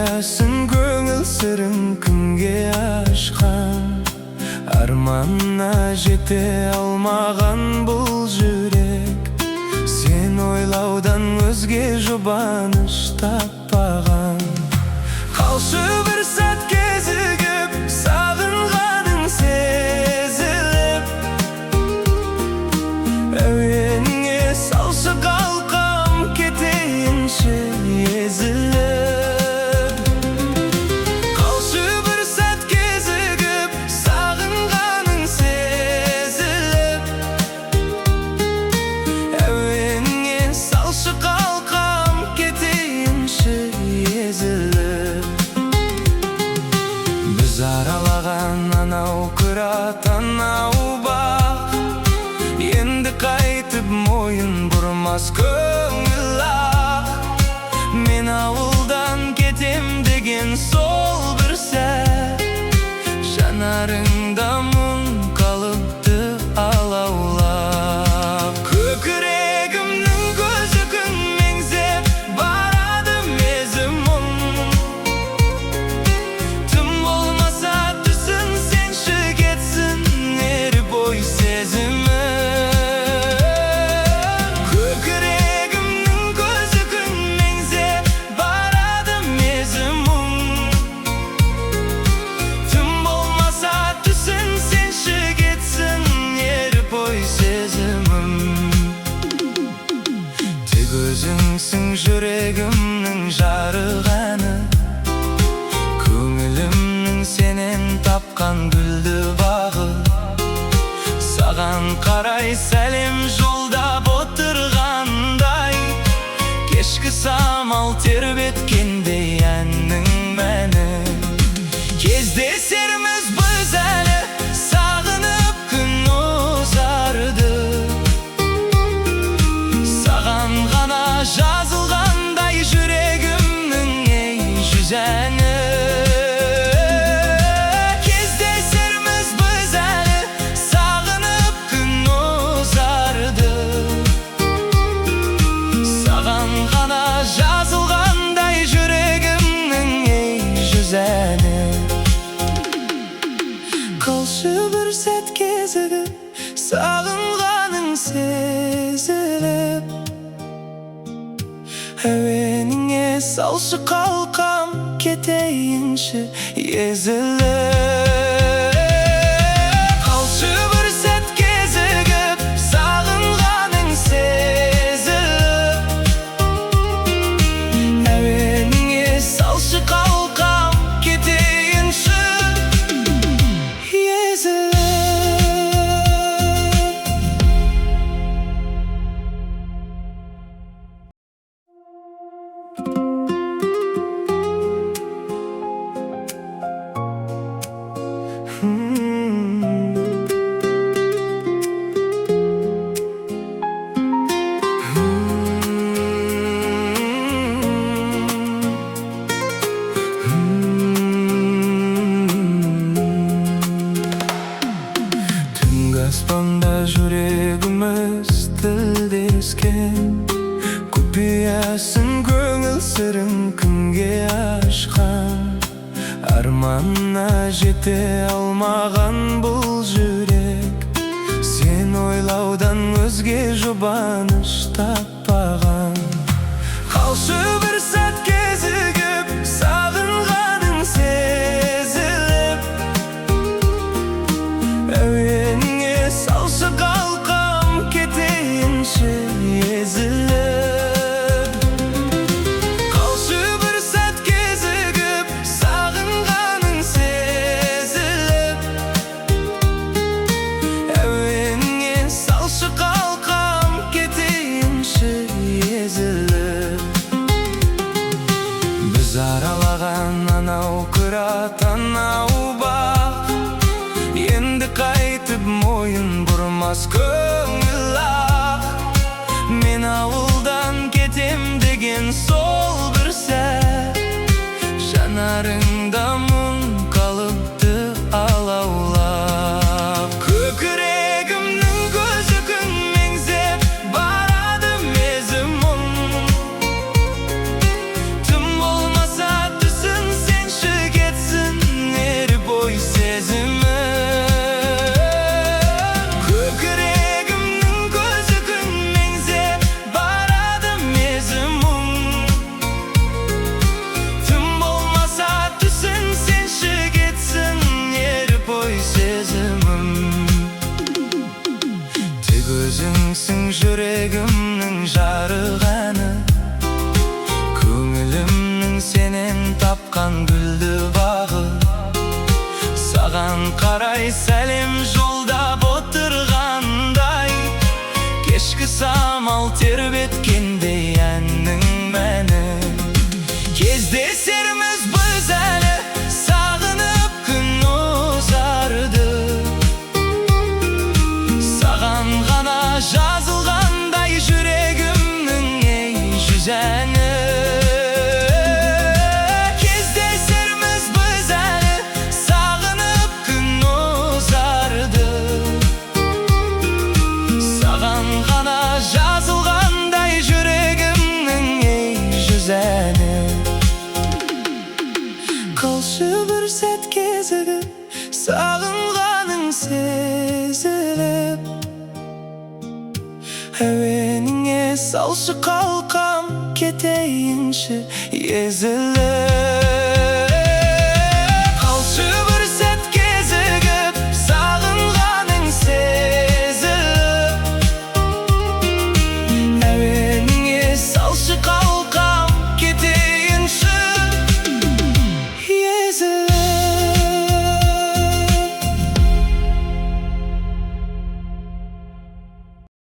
Құпиясын көңіл сырын кімге ашқан, арманына жете алмаған бұл жүрек, сен ойлаудан өзге жұбаныш таппаған. Қалшы бір сәт кезігіп, сағынғаның сезіліп, әуеніңе салшы қалқам, кетейінші езіліп. Қалшы бір сәт кезігіп, сағынғаның сезіліп, әуеніңе салшы қалқам, кетейінші езіліп. Біз аралаған анау қырат, анау бақ, енді қайтып мойын бұрмас көңіл ақ. Мен ауылдан кетем деген сол бір сәт, жанарыңда мұң қалыпты алаулап. Көкірегімнің көзі күн меңзеп барады мезімім, тым болмаса түсін сенші кетсін ері бой сезімі. Көкірегімнің көзі күн меңзеп барады мезімім, тым болмаса түсін сенші кетсін ері бой сезімім. Тек өзіңсің жүрегімнің жарығаны, көңілімнің сенен тапқан гүлді бағы. Саған қарай сәлем жолдап отырғандай, кешкі самал тербеткендей әннің мәні. Кездесерміз біз әлі, сағынып күн ұзарды, саған ғана жазылғандай жүрегімнің ей жүз әні. Кездесерміз біз әлі, сағынып күн ұзарды, саған ғана жазылғандай жүрегімнің ей жүз әні. Қалшы бір сәт кезігіп, сағынғаның сезіліп, әуеніңе салшы қалқам, кетейінші езіліп. Қалшы бір сәт кезігіп, сағынғаның сезіліп, әуеніңе салшы қалқам, кетейінші езіліп. Түнгі аспанда жүрегіміз тілдескен, құпиясын көңіл сырын кімге ашқан, арманына жете алмаған бұл жүрек, сен ойлаудан өзге жұбаныш таппаған. Қалшы бір сәт кезігіп, сағынғаның сезіліп, әуеніңе салшы қалқам, кетейінші езіліп. Қалшы бір сәт кезігіп, сағынғаның сезіліп, әуеніңе салшы қалқам, кетейінші езіліп. Біз аралаған анау қырат, анау бақ, енді қайтып мойын бұрмас көңіл ақ. Мен ауылдан кетем деген сол бір сәт, жанарыңда мұң қалыпты алаулап. Көкірегімнің көзі күн меңзеп барады мезімім, тым болмаса түсін тапкан гүлдү багы. Саган карай сәлем жолдап отургандай, кешки самал тербеткендей әннің мәні. Кездесерміз біз әлі, сағынып күн ұзарды. Саған ғана жазылғандай жүрегімнің ей жүз әні. Кездесерміз біз әлі, сағынып күн ұзарды. Саған ғана жазылғандай жүрегімнің ей жүз әні. Қалшы бір сәт кезігіп, сағынғаның сезіліп, әуеніңе салшы қалқам, кетейінші езіліп.